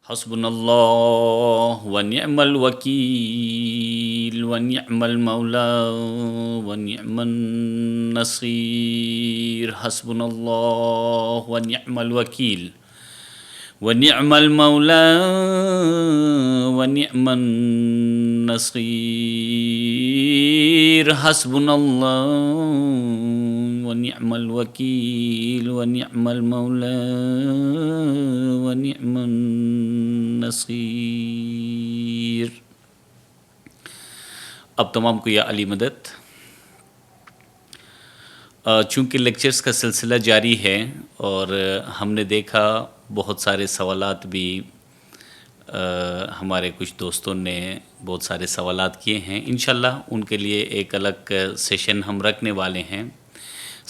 حسبنا الله ونعم الوكيل ونعم المولى ونعم النصير. حسبنا الله ونعم الوكيل ونعم المولى ونعم النصير. حسبنا الله ونعم الوكيل ونعم المولى ونعم النصير. اب تمام کو یا علی مدد. چونکہ لیکچرز کا سلسلہ جاری ہے اور ہم نے دیکھا بہت سارے سوالات بھی ہمارے کچھ دوستوں نے بہت سارے سوالات کیے ہیں. انشاءاللہ ان کے لیے ایک الگ سیشن ہم رکھنے والے ہیں.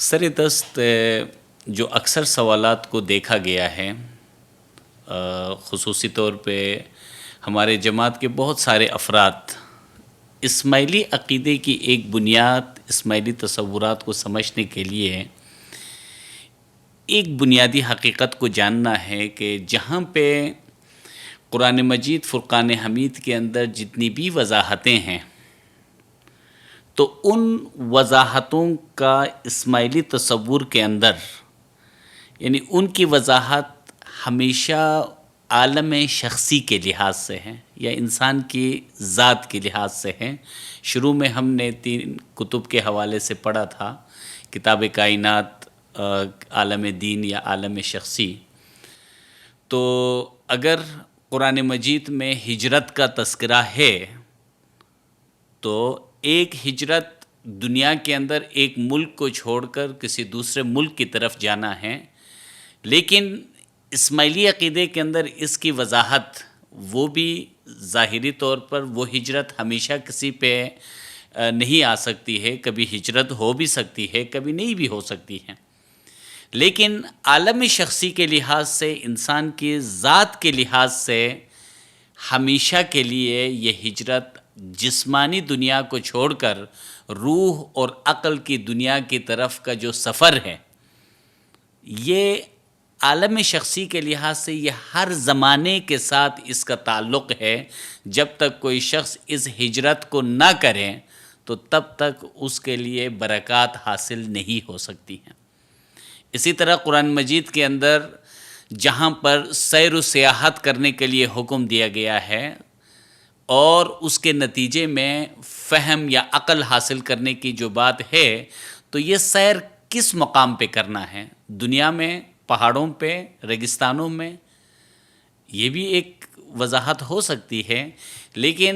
سر دست جو اکثر سوالات کو دیکھا گیا ہے، خصوصی طور پہ ہمارے جماعت کے بہت سارے افراد اسماعیلی عقیدے کی ایک بنیاد، اسماعیلی تصورات کو سمجھنے کے لیے ایک بنیادی حقیقت کو جاننا ہے کہ جہاں پہ قرآن مجید فرقان حمید کے اندر جتنی بھی وضاحتیں ہیں تو ان وضاحتوں کا اسماعیلی تصور کے اندر، یعنی ان کی وضاحت ہمیشہ عالم شخصی کے لحاظ سے ہے یا انسان کی ذات کے لحاظ سے ہے. شروع میں ہم نے 3 کتب کے حوالے سے پڑھا تھا، کتاب کائنات، عالم دین یا عالم شخصی. تو اگر قرآن مجید میں ہجرت کا تذکرہ ہے تو ایک ہجرت دنیا کے اندر ایک ملک کو چھوڑ کر کسی دوسرے ملک کی طرف جانا ہے، لیکن اسماعیلی عقیدے کے اندر اس کی وضاحت وہ بھی ظاہری طور پر وہ ہجرت ہمیشہ کسی پہ نہیں آ سکتی ہے. کبھی ہجرت ہو بھی سکتی ہے، کبھی نہیں بھی ہو سکتی ہے، لیکن عالم شخصی کے لحاظ سے، انسان کی ذات کے لحاظ سے ہمیشہ کے لیے یہ ہجرت جسمانی دنیا کو چھوڑ کر روح اور عقل کی دنیا کی طرف کا جو سفر ہے، یہ عالم شخصی کے لحاظ سے یہ ہر زمانے کے ساتھ اس کا تعلق ہے. جب تک کوئی شخص اس ہجرت کو نہ کرے تو تب تک اس کے لیے برکات حاصل نہیں ہو سکتی ہیں. اسی طرح قرآن مجید کے اندر جہاں پر سیر و سیاحت کرنے کے لیے حکم دیا گیا ہے اور اس کے نتیجے میں فہم یا عقل حاصل کرنے کی جو بات ہے، تو یہ سیر کس مقام پہ کرنا ہے؟ دنیا میں، پہاڑوں پہ، ریگستانوں میں؟ یہ بھی ایک وضاحت ہو سکتی ہے، لیکن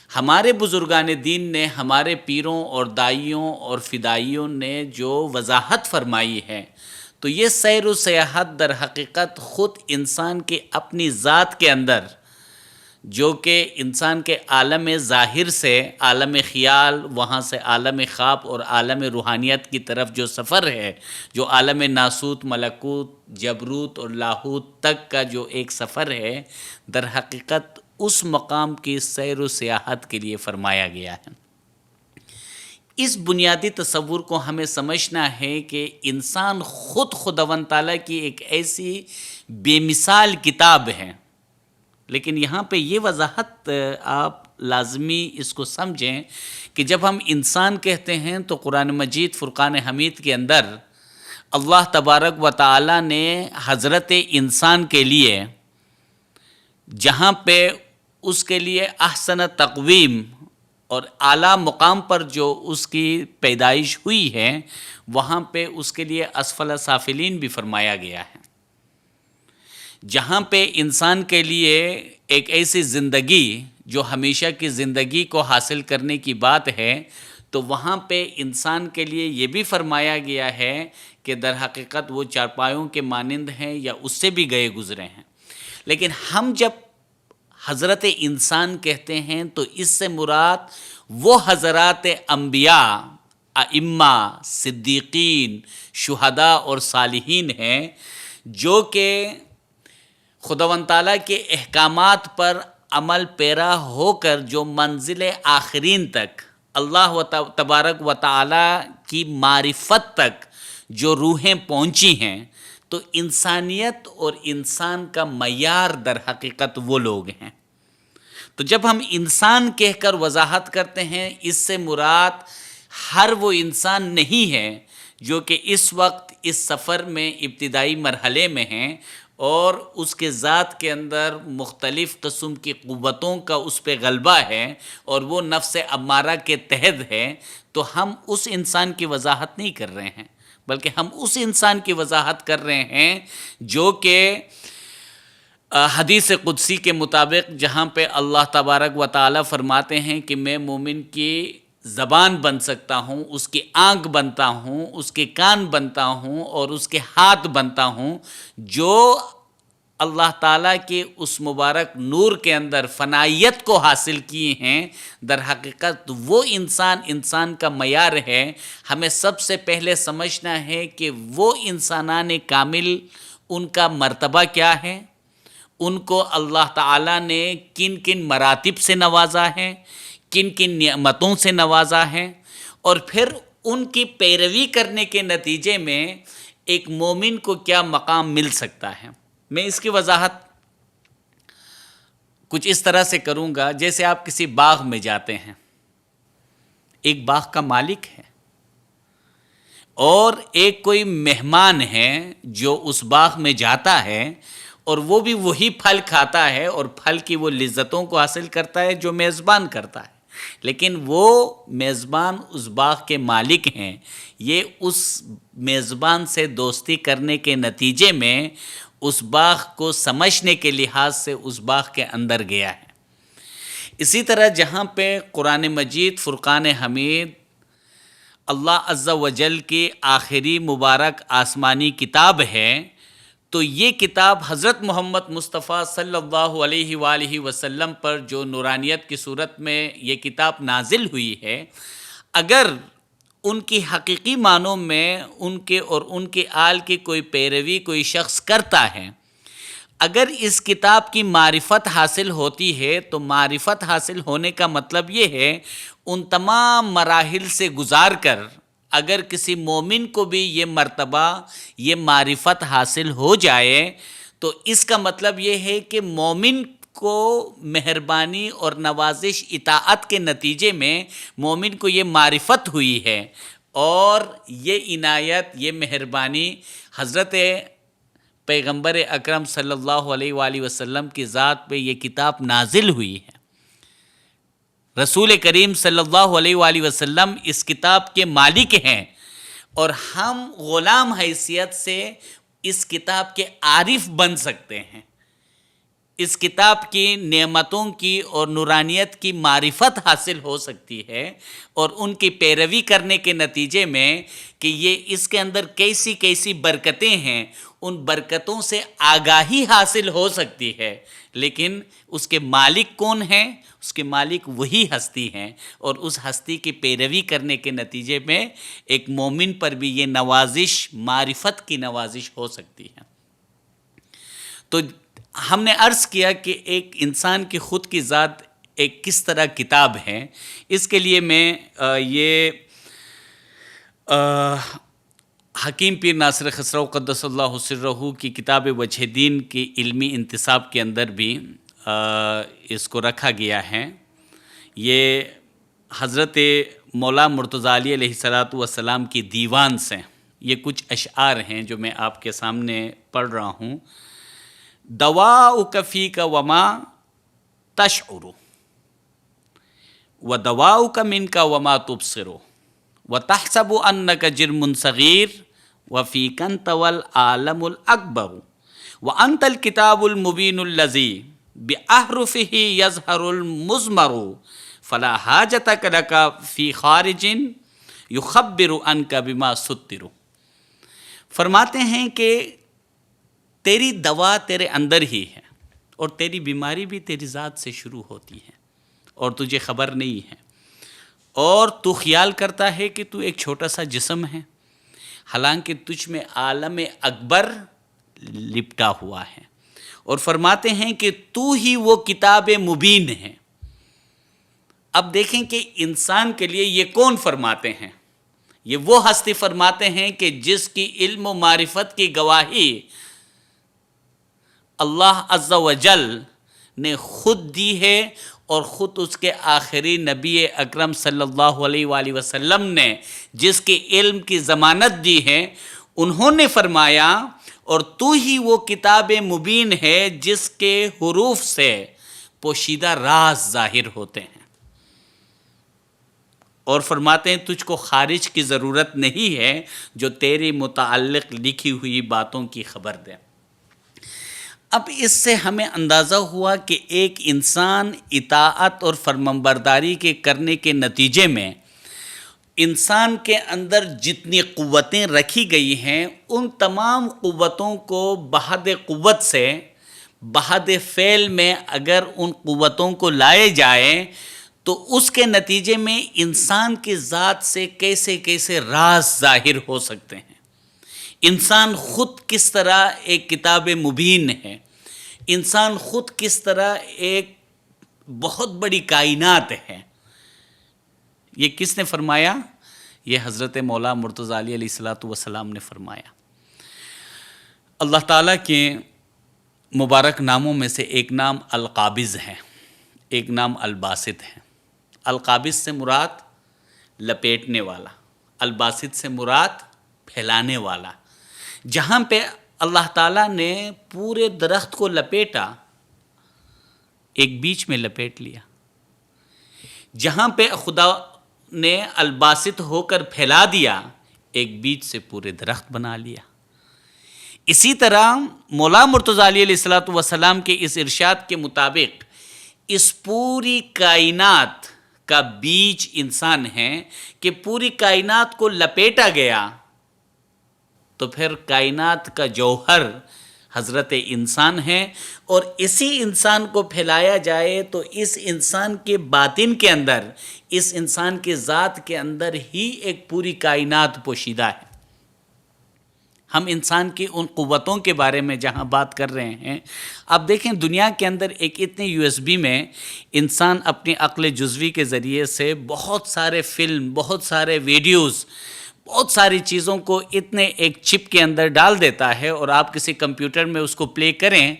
ہمارے بزرگان دین نے، ہمارے پیروں اور دائیوں اور فدائیوں نے جو وضاحت فرمائی ہے، تو یہ سیر و سیاحت در حقیقت خود انسان کے اپنی ذات کے اندر، جو کہ انسان کے عالم ظاہر سے عالم خیال، وہاں سے عالم خواب اور عالم روحانیت کی طرف جو سفر ہے، جو عالم ناسوت، ملکوت، جبروت اور لاہوت تک کا جو ایک سفر ہے، در حقیقت اس مقام کی سیر و سیاحت کے لیے فرمایا گیا ہے. اس بنیادی تصور کو ہمیں سمجھنا ہے کہ انسان خود خداوند تعالیٰ کی ایک ایسی بے مثال کتاب ہے. لیکن یہاں پہ یہ وضاحت آپ لازمی اس کو سمجھیں کہ جب ہم انسان کہتے ہیں تو قرآن مجید فرقان حمید کے اندر اللہ تبارک و تعالیٰ نے حضرت انسان کے لیے جہاں پہ اس کے لیے احسن تقویم اور اعلیٰ مقام پر جو اس کی پیدائش ہوئی ہے، وہاں پہ اس کے لیے اسفل سافلین بھی فرمایا گیا ہے. جہاں پہ انسان کے لیے ایک ایسی زندگی جو ہمیشہ کی زندگی کو حاصل کرنے کی بات ہے، تو وہاں پہ انسان کے لیے یہ بھی فرمایا گیا ہے کہ در حقیقت وہ چارپایوں کے مانند ہیں یا اس سے بھی گئے گزرے ہیں. لیکن ہم جب حضرت انسان کہتے ہیں تو اس سے مراد وہ حضرات انبیاء، ائمہ، صدیقین، شہداء اور صالحین ہیں جو کہ خداوند تعالیٰ کے احکامات پر عمل پیرا ہو کر جو منزل آخرین تک، اللہ تبارک و تعالیٰ کی معرفت تک جو روحیں پہنچی ہیں، تو انسانیت اور انسان کا معیار در حقیقت وہ لوگ ہیں۔ تو جب ہم انسان کہہ کر وضاحت کرتے ہیں، اس سے مراد ہر وہ انسان نہیں ہے جو کہ اس وقت اس سفر میں ابتدائی مرحلے میں ہیں اور اس کے ذات کے اندر مختلف قسم کی قوتوں کا اس پہ غلبہ ہے اور وہ نفس امارہ کے تحت ہے، تو ہم اس انسان کی وضاحت نہیں کر رہے ہیں، بلکہ ہم اس انسان کی وضاحت کر رہے ہیں جو کہ حدیث قدسی کے مطابق جہاں پہ اللہ تبارک و تعالی فرماتے ہیں کہ میں مومن کی زبان بن سکتا ہوں، اس کی آنکھ بنتا ہوں، اس کے کان بنتا ہوں اور اس کے ہاتھ بنتا ہوں، جو اللہ تعالیٰ کے اس مبارک نور کے اندر فنائیت کو حاصل کیے ہیں۔ در حقیقت وہ انسان کا معیار ہے۔ ہمیں سب سے پہلے سمجھنا ہے کہ وہ انسانان کامل، ان کا مرتبہ کیا ہے، ان کو اللہ تعالیٰ نے کن کن مراتب سے نوازا ہے، کن کن نعمتوں سے نوازا ہے، اور پھر ان کی پیروی کرنے کے نتیجے میں ایک مومن کو کیا مقام مل سکتا ہے۔ میں اس کی وضاحت کچھ اس طرح سے کروں گا، جیسے آپ کسی باغ میں جاتے ہیں، ایک باغ کا مالک ہے اور ایک کوئی مہمان ہے جو اس باغ میں جاتا ہے اور وہ بھی وہی پھل کھاتا ہے اور پھل کی وہ لذتوں کو حاصل کرتا ہے جو میزبان کرتا ہے، لیکن وہ میزبان اس باغ کے مالک ہیں۔ یہ اس میزبان سے دوستی کرنے کے نتیجے میں اس باغ کو سمجھنے کے لحاظ سے اس باغ کے اندر گیا ہے۔ اسی طرح جہاں پہ قرآن مجید فرقان حمید اللہ عز و جل کی آخری مبارک آسمانی کتاب ہے، تو یہ کتاب حضرت محمد مصطفیٰ صلی اللہ علیہ وآلہ وسلم پر جو نورانیت کی صورت میں یہ کتاب نازل ہوئی ہے، اگر ان کی حقیقی معنوں میں ان کے اور ان کے آل کی کوئی پیروی کوئی شخص کرتا ہے، اگر اس کتاب کی معرفت حاصل ہوتی ہے، تو معرفت حاصل ہونے کا مطلب یہ ہے ان تمام مراحل سے گزار کر اگر کسی مومن کو بھی یہ مرتبہ یہ معرفت حاصل ہو جائے، تو اس کا مطلب یہ ہے کہ مومن کو مہربانی اور نوازش اطاعت کے نتیجے میں مومن کو یہ معرفت ہوئی ہے، اور یہ عنایت یہ مہربانی حضرت پیغمبر اکرم صلی اللہ علیہ وآلہ وسلم کی ذات پہ یہ کتاب نازل ہوئی ہے۔ رسول کریم صلی اللہ علیہ وآلہ وسلم اس کتاب کے مالک ہیں، اور ہم غلام حیثیت سے اس کتاب کے عارف بن سکتے ہیں۔ اس کتاب کی نعمتوں کی اور نورانیت کی معرفت حاصل ہو سکتی ہے، اور ان کی پیروی کرنے کے نتیجے میں کہ یہ اس کے اندر کیسی کیسی برکتیں ہیں، ان برکتوں سے آگاہی حاصل ہو سکتی ہے۔ لیکن اس کے مالک کون ہیں؟ اس کے مالک وہی ہستی ہیں، اور اس ہستی کی پیروی کرنے کے نتیجے میں ایک مومن پر بھی یہ نوازش معرفت کی نوازش ہو سکتی ہے۔ تو ہم نے عرض کیا کہ ایک انسان کی خود کی ذات ایک کس طرح کتاب ہے۔ اس کے لیے میں یہ حکیم پیر ناصر خسرو قدس اللہ سرہ کی کتاب وجہ دین کی علمی انتصاب کے اندر بھی اس کو رکھا گیا ہے۔ یہ حضرت مولا مرتضیٰ علی علیہ الصلوۃ والسلام کی دیوان سے یہ کچھ اشعار ہیں جو میں آپ کے سامنے پڑھ رہا ہوں۔ دواؤک فیک وما تشعر ودواؤک منک وما تبصر وتحسب انک جرم صغیر وفیک انت والعالم الاکبر وانت الکتاب المبین الذی باحرفہ یظہر المضمر فلا حاجتک لک فی خارج یخبر عنک بما ستر۔ فرماتے ہیں کہ تیری دوا تیرے اندر ہی ہے، اور تیری بیماری بھی تیری ذات سے شروع ہوتی ہے، اور تجھے خبر نہیں ہے، اور تو خیال کرتا ہے کہ تو ایک چھوٹا سا جسم ہے، حالانکہ تجھ میں عالم اکبر لپٹا ہوا ہے۔ اور فرماتے ہیں کہ تو ہی وہ کتاب مبین ہے۔ اب دیکھیں کہ انسان کے لیے یہ کون فرماتے ہیں؟ یہ وہ ہستی فرماتے ہیں کہ جس کی علم و معرفت کی گواہی اللہ عز و جل نے خود دی ہے، اور خود اس کے آخری نبی اکرم صلی اللہ علیہ وآلہ وسلم نے جس کے علم کی ضمانت دی ہے، انہوں نے فرمایا اور تو ہی وہ کتاب مبین ہے جس کے حروف سے پوشیدہ راز ظاہر ہوتے ہیں، اور فرماتے ہیں تجھ کو خارج کی ضرورت نہیں ہے جو تیرے متعلق لکھی ہوئی باتوں کی خبر دے۔ اب اس سے ہمیں اندازہ ہوا کہ ایک انسان اطاعت اور فرمانبرداری کے کرنے کے نتیجے میں انسان کے اندر جتنی قوتیں رکھی گئی ہیں، ان تمام قوتوں کو بحد قوت سے بحد فعل میں اگر ان قوتوں کو لائے جائے تو اس کے نتیجے میں انسان کی ذات سے کیسے کیسے راز ظاہر ہو سکتے ہیں۔ انسان خود کس طرح ایک کتاب مبین ہے، انسان خود کس طرح ایک بہت بڑی کائنات ہے۔ یہ کس نے فرمایا؟ یہ حضرت مولا مرتضیٰ علیہ الصلوۃ والسلام نے فرمایا۔ اللہ تعالیٰ کے مبارک ناموں میں سے ایک نام القابض ہے، ایک نام الباسط ہے۔ القابض سے مراد لپیٹنے والا، الباسط سے مراد پھیلانے والا۔ جہاں پہ اللہ تعالیٰ نے پورے درخت کو لپیٹا، ایک بیچ میں لپیٹ لیا۔ جہاں پہ خدا نے الباسط ہو کر پھیلا دیا، ایک بیچ سے پورے درخت بنا لیا۔ اسی طرح مولا مرتضیٰ علیہ الصلوۃ والسلام کے اس ارشاد کے مطابق اس پوری کائنات کا بیج انسان ہے کہ پوری کائنات کو لپیٹا گیا، تو پھر کائنات کا جوہر حضرت انسان ہے، اور اسی انسان کو پھیلایا جائے تو اس انسان کے باطن کے اندر، اس انسان کے ذات کے اندر ہی ایک پوری کائنات پوشیدہ ہے۔ ہم انسان کی ان قوتوں کے بارے میں جہاں بات کر رہے ہیں، اب دیکھیں دنیا کے اندر ایک اتنے USB میں انسان اپنی عقل جزوی کے ذریعے سے بہت سارے فلم، بہت سارے ویڈیوز، بہت ساری چیزوں کو اتنے ایک چپ کے اندر ڈال دیتا ہے، اور آپ کسی کمپیوٹر میں اس کو پلے کریں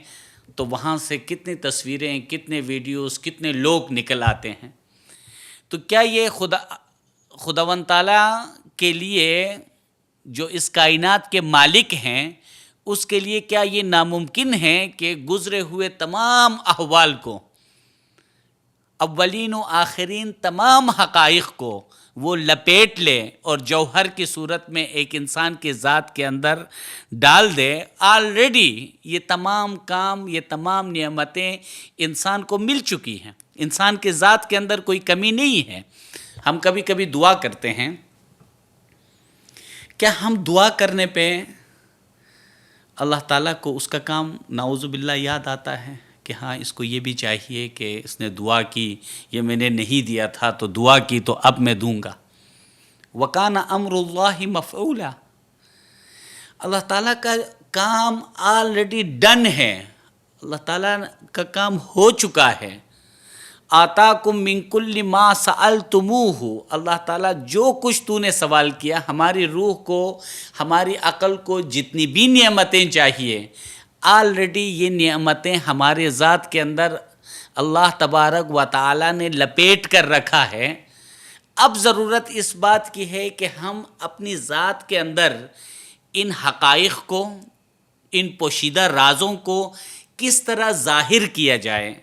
تو وہاں سے کتنی تصویریں، کتنے ویڈیوز، کتنے لوگ نکل آتے ہیں۔ تو کیا یہ خداوند تعالیٰ کے لیے جو اس کائنات کے مالک ہیں، اس کے لیے کیا یہ ناممکن ہے کہ گزرے ہوئے تمام احوال کو، اولین و آخرین تمام حقائق کو وہ لپیٹ لے اور جوہر کی صورت میں ایک انسان کے ذات کے اندر ڈال دے؟ آلریڈی یہ تمام کام، یہ تمام نعمتیں انسان کو مل چکی ہیں، انسان کے ذات کے اندر کوئی کمی نہیں ہے۔ ہم کبھی کبھی دعا کرتے ہیں، کیا ہم دعا کرنے پہ اللہ تعالیٰ کو اس کا کام نعوذ باللہ یاد آتا ہے کہ ہاں اس کو یہ بھی چاہیے کہ اس نے دعا کی، یہ میں نے نہیں دیا تھا تو دعا کی تو اب میں دوں گا؟ وَكَانَ أَمْرُ اللَّهِ مَفْعُولًا، اللہ تعالیٰ کا کام آلریڈی ڈن ہے، اللہ تعالیٰ کا کام ہو چکا ہے۔ آتاکم من کل ما سألتموہ، اللہ تعالیٰ جو کچھ تو نے سوال کیا، ہماری روح کو، ہماری عقل کو جتنی بھی نعمتیں چاہیے، آلریڈی یہ نعمتیں ہمارے ذات کے اندر اللہ تبارک و تعالیٰ نے لپیٹ کر رکھا ہے۔ اب ضرورت اس بات کی ہے کہ ہم اپنی ذات کے اندر ان حقائق کو، ان پوشیدہ رازوں کو کس طرح ظاہر کیا جائے،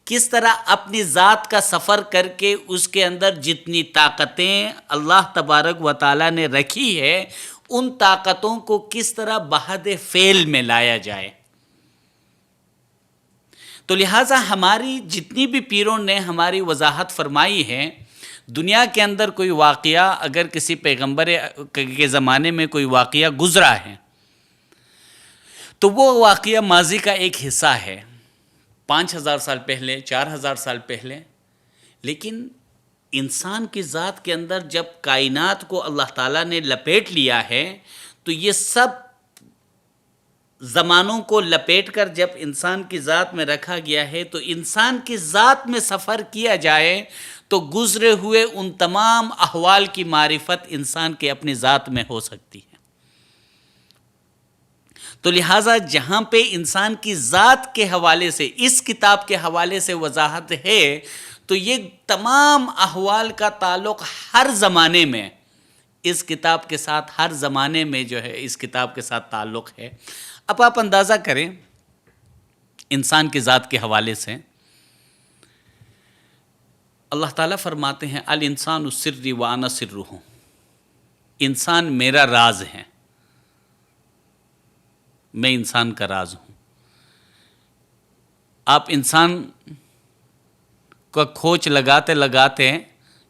کس طرح اپنی ذات کا سفر کر کے اس کے اندر جتنی طاقتیں اللہ تبارک و تعالیٰ نے رکھی ہے، ان طاقتوں کو کس طرح بحد فعل میں لایا جائے۔ تو لہٰذا ہماری جتنی بھی پیروں نے ہماری وضاحت فرمائی ہے، دنیا کے اندر کوئی واقعہ اگر کسی پیغمبر کے زمانے میں کوئی واقعہ گزرا ہے تو وہ واقعہ ماضی کا ایک حصہ ہے، 5000 سال پہلے، 4000 سال پہلے، لیکن انسان کی ذات کے اندر جب کائنات کو اللہ تعالیٰ نے لپیٹ لیا ہے تو یہ سب زمانوں کو لپیٹ کر جب انسان کی ذات میں رکھا گیا ہے، تو انسان کی ذات میں سفر کیا جائے تو گزرے ہوئے ان تمام احوال کی معرفت انسان کے اپنی ذات میں ہو سکتی ہے۔ تو لہٰذا جہاں پہ انسان کی ذات کے حوالے سے اس کتاب کے حوالے سے وضاحت ہے، تو یہ تمام احوال کا تعلق ہر زمانے میں اس کتاب کے ساتھ، ہر زمانے میں جو ہے اس کتاب کے ساتھ تعلق ہے۔ اب آپ اندازہ کریں انسان کی ذات کے حوالے سے، اللہ تعالیٰ فرماتے ہیں الانسان سری وانا سرہ، انسان میرا راز ہے، میں انسان کا راز ہوں۔ آپ انسان کا کھوج لگاتے لگاتے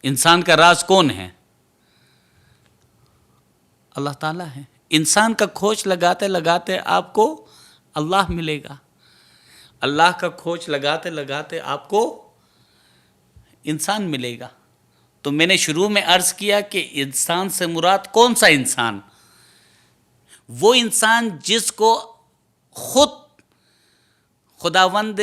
انسان کا راز کون ہے؟ اللہ تعالیٰ ہے۔ انسان کا کھوج لگاتے لگاتے آپ کو اللہ ملے گا، اللہ کا کھوج لگاتے لگاتے آپ کو انسان ملے گا۔ تو میں نے شروع میں عرض کیا کہ انسان سے مراد کون سا انسان؟ وہ انسان جس کو خود خداوند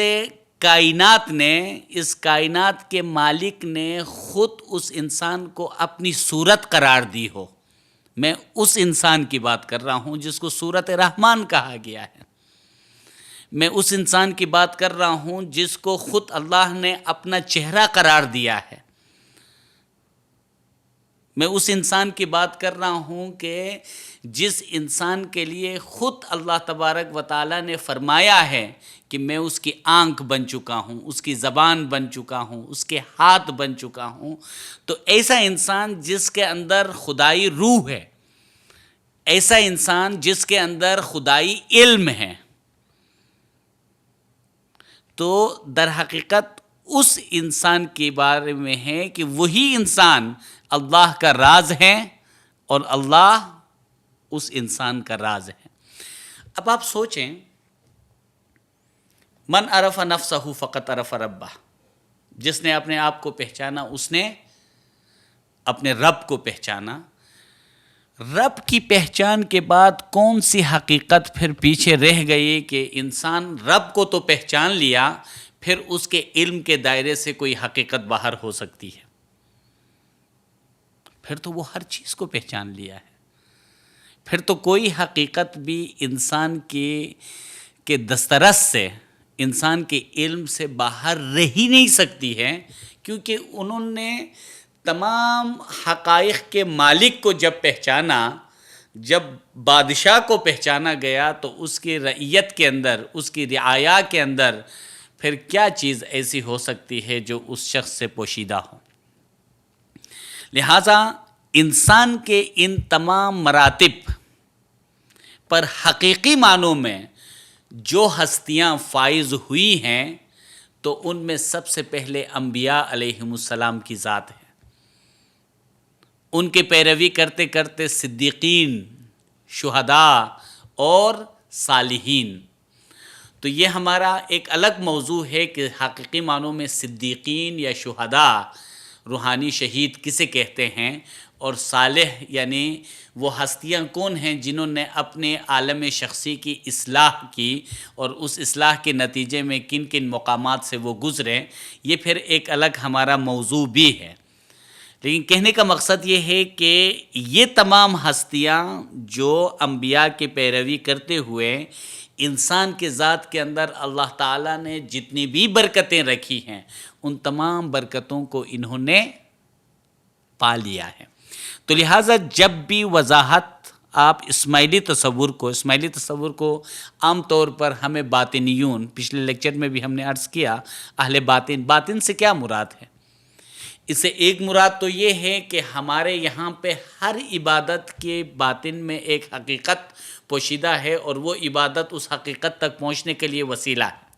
کائنات نے، اس کائنات کے مالک نے خود اس انسان کو اپنی صورت قرار دی ہو۔ میں اس انسان کی بات کر رہا ہوں جس کو صورت رحمان کہا گیا ہے۔ میں اس انسان کی بات کر رہا ہوں جس کو خود اللہ نے اپنا چہرہ قرار دیا ہے۔ میں اس انسان کی بات کر رہا ہوں کہ جس انسان کے لیے خود اللہ تبارک و تعالیٰ نے فرمایا ہے کہ میں اس کی آنکھ بن چکا ہوں، اس کی زبان بن چکا ہوں، اس کے ہاتھ بن چکا ہوں۔ تو ایسا انسان جس کے اندر خدائی روح ہے، ایسا انسان جس کے اندر خدائی علم ہے، تو در حقیقت اس انسان کے بارے میں ہے کہ وہی انسان اللہ کا راز ہے اور اللہ اس انسان کا راز ہے۔ اب آپ سوچیں، من عرف نفسہ فقط عرف ربہ، جس نے اپنے آپ کو پہچانا اس نے اپنے رب کو پہچانا۔ رب کی پہچان کے بعد کون سی حقیقت پھر پیچھے رہ گئی کہ انسان رب کو تو پہچان لیا، پھر اس کے علم کے دائرے سے کوئی حقیقت باہر ہو سکتی ہے؟ پھر تو وہ ہر چیز کو پہچان لیا ہے، پھر تو کوئی حقیقت بھی انسان کے دسترس سے، انسان کے علم سے باہر رہ ہی نہیں سکتی ہے، کیونکہ انہوں نے تمام حقائق کے مالک کو جب پہچانا، جب بادشاہ کو پہچانا گیا، تو اس کی رعیت کے اندر، اس کی رعایا کے اندر پھر کیا چیز ایسی ہو سکتی ہے جو اس شخص سے پوشیدہ ہو؟ لہٰذا انسان کے ان تمام مراتب پر حقیقی معنوں میں جو ہستیاں فائز ہوئی ہیں، تو ان میں سب سے پہلے انبیاء علیہم السلام کی ذات ہے۔ ان کے پیروی کرتے کرتے صدیقین، شہداء اور صالحین۔ تو یہ ہمارا ایک الگ موضوع ہے کہ حقیقی معنوں میں صدیقین یا شہداء، روحانی شہید کسے کہتے ہیں، اور صالح یعنی وہ ہستیاں کون ہیں جنہوں نے اپنے عالم شخصی کی اصلاح کی، اور اس اصلاح کے نتیجے میں کن کن مقامات سے وہ گزرے، یہ پھر ایک الگ ہمارا موضوع بھی ہے۔ لیکن کہنے کا مقصد یہ ہے کہ یہ تمام ہستیاں جو انبیاء کی پیروی کرتے ہوئے انسان کے ذات کے اندر اللہ تعالیٰ نے جتنی بھی برکتیں رکھی ہیں، ان تمام برکتوں کو انہوں نے پا لیا ہے۔ تو لہٰذا جب بھی وضاحت آپ اسماعیلی تصور کو عام طور پر ہمیں باطنیون، پچھلے لیکچر میں بھی ہم نے عرض کیا، اہل باطن سے کیا مراد ہے؟ اس سے ایک مراد تو یہ ہے کہ ہمارے یہاں پہ ہر عبادت کے باطن میں ایک حقیقت پوشیدہ ہے، اور وہ عبادت اس حقیقت تک پہنچنے کے لیے وسیلہ ہے۔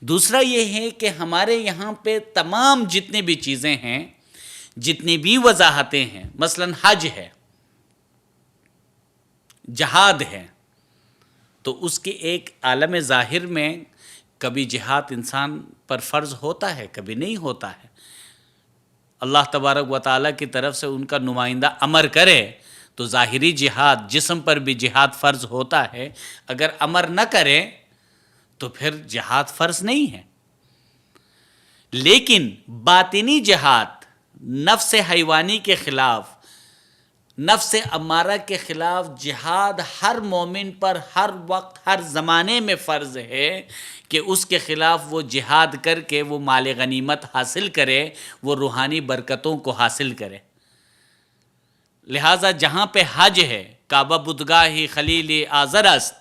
دوسرا یہ ہے کہ ہمارے یہاں پہ تمام جتنی بھی چیزیں ہیں، جتنی بھی وضاحتیں ہیں، مثلا حج ہے، جہاد ہے، تو اس کے ایک عالم ظاہر میں کبھی جہاد انسان پر فرض ہوتا ہے، کبھی نہیں ہوتا ہے۔ اللہ تبارک و تعالیٰ کی طرف سے ان کا نمائندہ امر کرے تو ظاہری جہاد، جسم پر بھی جہاد فرض ہوتا ہے، اگر امر نہ کرے تو پھر جہاد فرض نہیں ہے۔ لیکن باطنی جہاد نفس حیوانی کے خلاف، نفس امارہ کے خلاف جہاد ہر مومن پر ہر وقت ہر زمانے میں فرض ہے کہ اس کے خلاف وہ جہاد کر کے وہ مال غنیمت حاصل کرے، وہ روحانی برکتوں کو حاصل کرے۔ لہٰذا جہاں پہ حج ہے، کعبہ بدگاہ خلیل آزر است،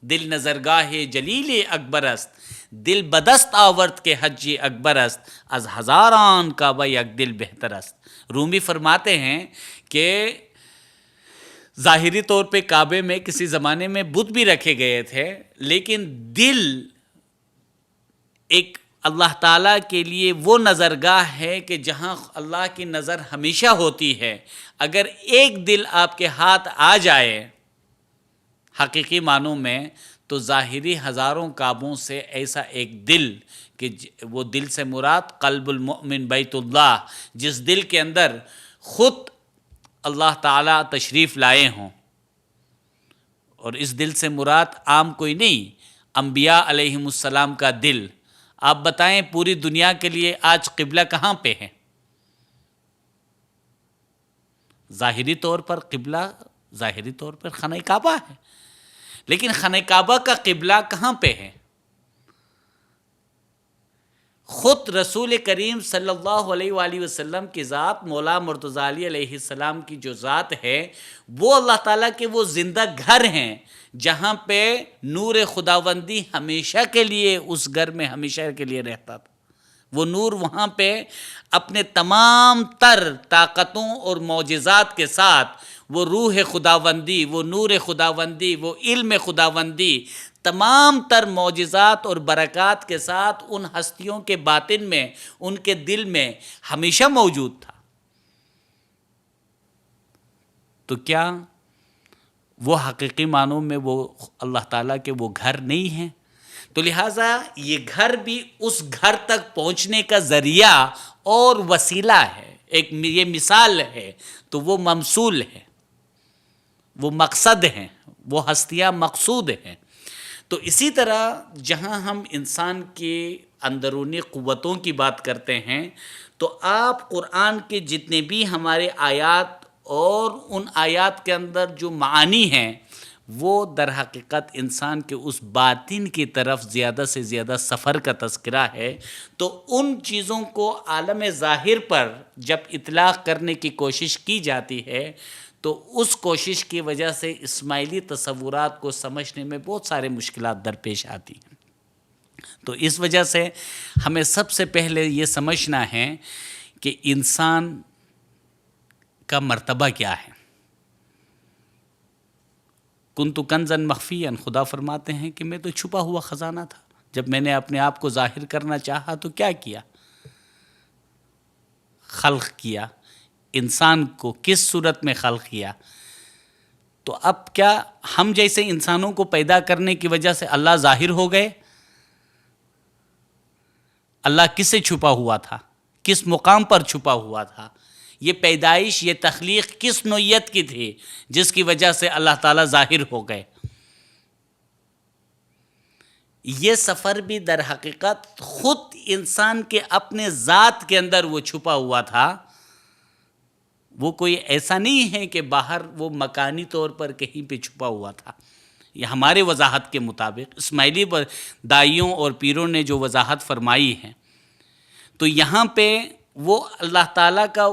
دل نظرگاہ جلیل اکبر است، دل بدست آورد کے حج اکبر است، از ہزاران کعبہ یک دل بہتر است۔ رومی فرماتے ہیں کہ ظاہری طور پہ کعبے میں کسی زمانے میں بت بھی رکھے گئے تھے، لیکن دل ایک اللہ تعالیٰ کے لیے وہ نظرگاہ ہے کہ جہاں اللہ کی نظر ہمیشہ ہوتی ہے۔ اگر ایک دل آپ کے ہاتھ آ جائے حقیقی معنوں میں، تو ظاہری ہزاروں کعبوں سے ایسا ایک دل، کہ وہ دل سے مراد قلب المؤمن بیت اللہ، جس دل کے اندر خود اللہ تعالیٰ تشریف لائے ہوں، اور اس دل سے مراد عام کوئی نہیں، انبیاء علیہم السلام کا دل۔ آپ بتائیں پوری دنیا کے لیے آج قبلہ کہاں پہ ہے؟ ظاہری طور پر قبلہ، ظاہری طور پر خانہ کعبہ ہے، لیکن خانہ کعبہ کا قبلہ کہاں پہ ہے؟ خود رسول کریم صلی اللہ علیہ وآلہ وسلم کی ذات، مولا مرتضیٰ علی علیہ السلام کی جو ذات ہے، وہ اللہ تعالیٰ کے وہ زندہ گھر ہیں جہاں پہ نور خداوندی ہمیشہ کے لیے اس گھر میں ہمیشہ کے لیے رہتا تھا۔ وہ نور وہاں پہ اپنے تمام تر طاقتوں اور معجزات کے ساتھ، وہ روح خداوندی، وہ نور خداوندی، وہ علم خداوندی، تمام تر معجزات اور برکات کے ساتھ ان ہستیوں کے باطن میں، ان کے دل میں ہمیشہ موجود تھا۔ تو کیا وہ حقیقی معنوں میں وہ اللہ تعالیٰ کے وہ گھر نہیں ہیں؟ تو لہٰذا یہ گھر بھی اس گھر تک پہنچنے کا ذریعہ اور وسیلہ ہے، ایک یہ مثال ہے، تو وہ ممثول ہے، وہ مقصد ہیں، وہ ہستیاں مقصود ہیں۔ تو اسی طرح جہاں ہم انسان کی اندرونی قوتوں کی بات کرتے ہیں، تو آپ قرآن کے جتنے بھی ہمارے آیات اور ان آیات کے اندر جو معانی ہیں، وہ در حقیقت انسان کے اس باطن کی طرف زیادہ سے زیادہ سفر کا تذکرہ ہے۔ تو ان چیزوں کو عالم ظاہر پر جب اطلاق کرنے کی کوشش کی جاتی ہے، تو اس کوشش کی وجہ سے اسماعیلی تصورات کو سمجھنے میں بہت سارے مشکلات درپیش آتی ہیں۔ تو اس وجہ سے ہمیں سب سے پہلے یہ سمجھنا ہے کہ انسان کا مرتبہ کیا ہے۔ کنت کنزا مخفیا، خدا فرماتے ہیں کہ میں تو چھپا ہوا خزانہ تھا۔ جب میں نے اپنے آپ کو ظاہر کرنا چاہا تو کیا کیا؟ خلق کیا۔ انسان کو کس صورت میں خلق کیا؟ تو اب کیا ہم جیسے انسانوں کو پیدا کرنے کی وجہ سے اللہ ظاہر ہو گئے؟ اللہ کس سے چھپا ہوا تھا؟ کس مقام پر چھپا ہوا تھا؟ یہ پیدائش، یہ تخلیق کس نوعیت کی تھی جس کی وجہ سے اللہ تعالیٰ ظاہر ہو گئے؟ یہ سفر بھی در حقیقت خود انسان کے اپنے ذات کے اندر وہ چھپا ہوا تھا۔ وہ کوئی ایسا نہیں ہے کہ باہر وہ مکانی طور پر کہیں پہ چھپا ہوا تھا۔ یہ ہمارے وضاحت کے مطابق اسماعیلی دائیوں اور پیروں نے جو وضاحت فرمائی ہے، تو یہاں پہ وہ اللہ تعالیٰ کا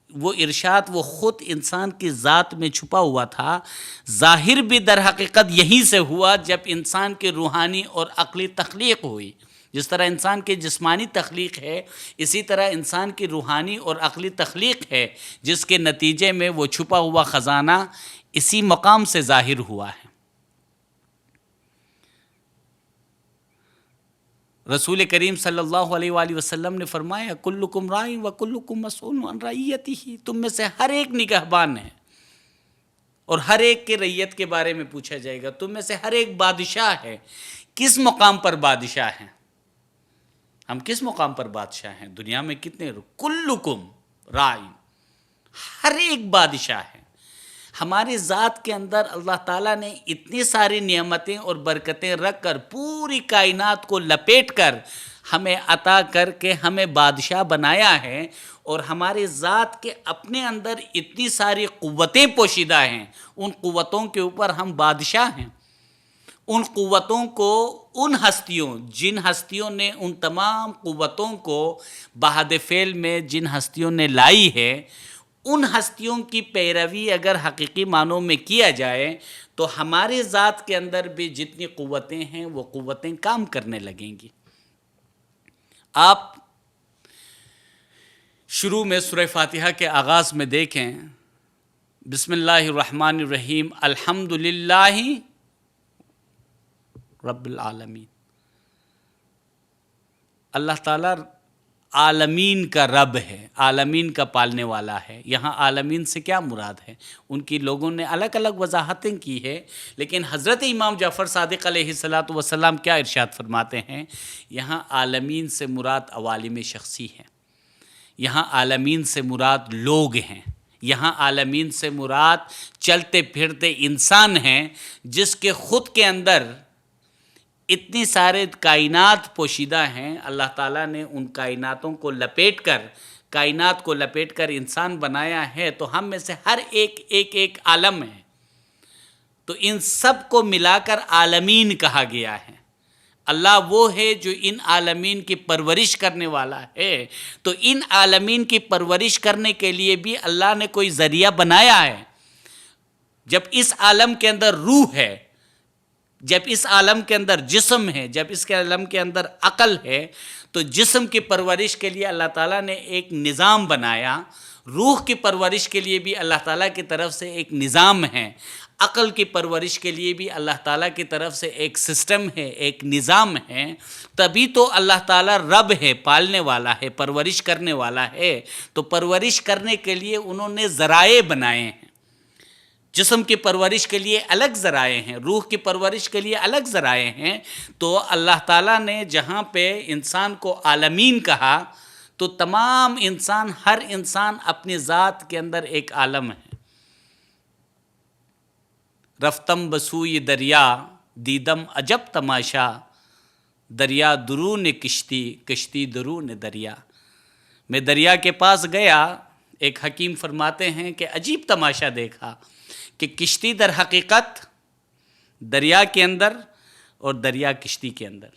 وہ ارشاد وہ خود انسان کی ذات میں چھپا ہوا تھا۔ ظاہر بھی در حقیقت یہیں سے ہوا جب انسان کی روحانی اور عقلی تخلیق ہوئی۔ جس طرح انسان کی جسمانی تخلیق ہے، اسی طرح انسان کی روحانی اور عقلی تخلیق ہے، جس کے نتیجے میں وہ چھپا ہوا خزانہ اسی مقام سے ظاہر ہوا ہے۔ رسول کریم صلی اللہ علیہ وآلہ وسلم نے فرمایا کلکم راع و کلکم مسئول عن رعیتہ، تم میں سے ہر ایک نگہبان ہے اور ہر ایک کے رعیت کے بارے میں پوچھا جائے گا۔ تم میں سے ہر ایک بادشاہ ہے۔ کس مقام پر بادشاہ ہیں؟ ہم کس مقام پر بادشاہ ہیں؟ دنیا میں کتنے کلکم راع، ہر ایک بادشاہ ہے۔ ہماری ذات کے اندر اللہ تعالیٰ نے اتنی ساری نعمتیں اور برکتیں رکھ کر پوری کائنات کو لپیٹ کر ہمیں عطا کر کے ہمیں بادشاہ بنایا ہے، اور ہمارے ذات کے اپنے اندر اتنی ساری قوتیں پوشیدہ ہیں، ان قوتوں کے اوپر ہم بادشاہ ہیں۔ ان قوتوں کو ان ہستیوں، جن ہستیوں نے ان تمام قوتوں کو بحد فعل میں جن ہستیوں نے لائی ہے، ان ہستیوں کی پیروی اگر حقیقی معنوں میں کیا جائے تو ہمارے ذات کے اندر بھی جتنی قوتیں ہیں وہ قوتیں کام کرنے لگیں گی۔ آپ شروع میں سورہ فاتحہ کے آغاز میں دیکھیں، بسم اللہ الرحمن الرحیم، الحمد للہ رب العالمین۔ اللہ تعالیٰ عالمین کا رب ہے، عالمین کا پالنے والا ہے۔ یہاں عالمین سے کیا مراد ہے؟ ان کی لوگوں نے الگ الگ وضاحتیں کی ہے، لیکن حضرت امام جعفر صادق علیہ السلام کیا ارشاد فرماتے ہیں؟ یہاں عالمین سے مراد عوالم شخصی ہے، یہاں عالمین سے مراد لوگ ہیں، یہاں عالمین سے مراد چلتے پھرتے انسان ہیں، جس کے خود کے اندر اتنی سارے کائنات پوشیدہ ہیں۔ اللہ تعالیٰ نے ان کائنات کو لپیٹ کر انسان بنایا ہے، تو ہم میں سے ہر ایک عالم ہے، تو ان سب کو ملا کر عالمین کہا گیا ہے۔ اللہ وہ ہے جو ان عالمین کی پرورش کرنے والا ہے، تو ان عالمین کی پرورش کرنے کے لیے بھی اللہ نے کوئی ذریعہ بنایا ہے۔ جب اس عالم کے اندر روح ہے، جب اس عالم کے اندر جسم ہے، جب اس کے عالم کے اندر عقل ہے، تو جسم کی پرورش کے لیے اللہ تعالیٰ نے ایک نظام بنایا، روح کی پرورش کے لیے بھی اللہ تعالیٰ کی طرف سے ایک نظام ہے، عقل کی پرورش کے لیے بھی اللہ تعالیٰ کی طرف سے ایک سسٹم ہے، ایک نظام ہے۔ تبھی تو اللہ تعالیٰ رب ہے، پالنے والا ہے، پرورش کرنے والا ہے۔ تو پرورش کرنے کے لیے انہوں نے ذرائع بنائے ہیں۔ جسم کی پرورش کے لیے الگ ذرائع ہیں، روح کی پرورش کے لیے الگ ذرائع ہیں۔ تو اللہ تعالیٰ نے جہاں پہ انسان کو عالمین کہا، تو تمام انسان، ہر انسان اپنی ذات کے اندر ایک عالم ہے۔ رفتم بسوئی دریا، دیدم عجب تماشا، دریا درون کشتی، کشتی درون دریا۔ میں دریا کے پاس گیا، ایک حکیم فرماتے ہیں کہ عجیب تماشا دیکھا کہ کشتی در حقیقت دریا کے اندر اور دریا کشتی کے اندر۔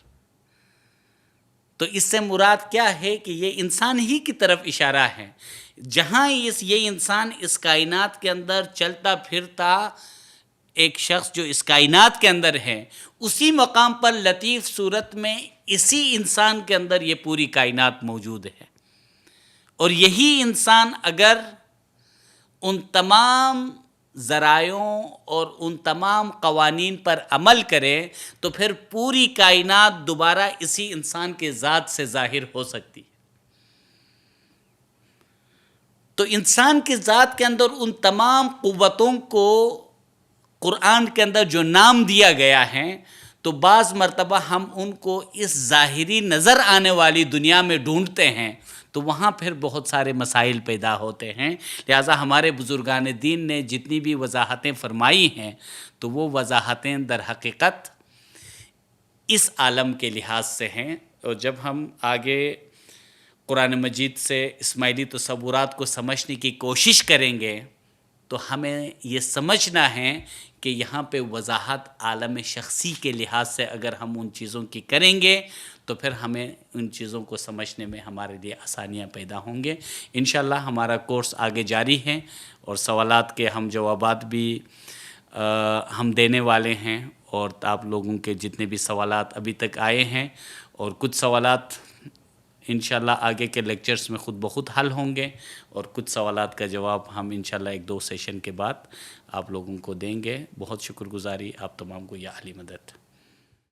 تو اس سے مراد کیا ہے کہ یہ انسان ہی کی طرف اشارہ ہے۔ جہاں یہ انسان اس کائنات کے اندر چلتا پھرتا ایک شخص جو اس کائنات کے اندر ہے، اسی مقام پر لطیف صورت میں اسی انسان کے اندر یہ پوری کائنات موجود ہے۔ اور یہی انسان اگر ان تمام ذرائعوں اور ان تمام قوانین پر عمل کرے تو پھر پوری کائنات دوبارہ اسی انسان کے ذات سے ظاہر ہو سکتی ہے۔ تو انسان کے ذات کے اندر ان تمام قوتوں کو قرآن کے اندر جو نام دیا گیا ہے، تو بعض مرتبہ ہم ان کو اس ظاہری نظر آنے والی دنیا میں ڈھونڈتے ہیں، تو وہاں پھر بہت سارے مسائل پیدا ہوتے ہیں۔ لہٰذا ہمارے بزرگان دین نے جتنی بھی وضاحتیں فرمائی ہیں، تو وہ وضاحتیں در حقیقت اس عالم کے لحاظ سے ہیں۔ اور جب ہم آگے قرآن مجید سے اسماعیلی تصورات کو سمجھنے کی کوشش کریں گے، تو ہمیں یہ سمجھنا ہے کہ یہاں پہ وضاحت عالم شخصی کے لحاظ سے اگر ہم ان چیزوں کی کریں گے تو پھر ہمیں ان چیزوں کو سمجھنے میں ہمارے لیے آسانیاں پیدا ہوں گے۔ انشاءاللہ ہمارا کورس آگے جاری ہے، اور سوالات کے ہم جوابات بھی ہم دینے والے ہیں، اور آپ لوگوں کے جتنے بھی سوالات ابھی تک آئے ہیں، اور کچھ سوالات انشاءاللہ آگے کے لیکچرز میں خود بخود حل ہوں گے، اور کچھ سوالات کا جواب ہم انشاءاللہ 1-2 سیشن کے بعد آپ لوگوں کو دیں گے۔ بہت شکر گزاری آپ تمام کو، یا علی مدد۔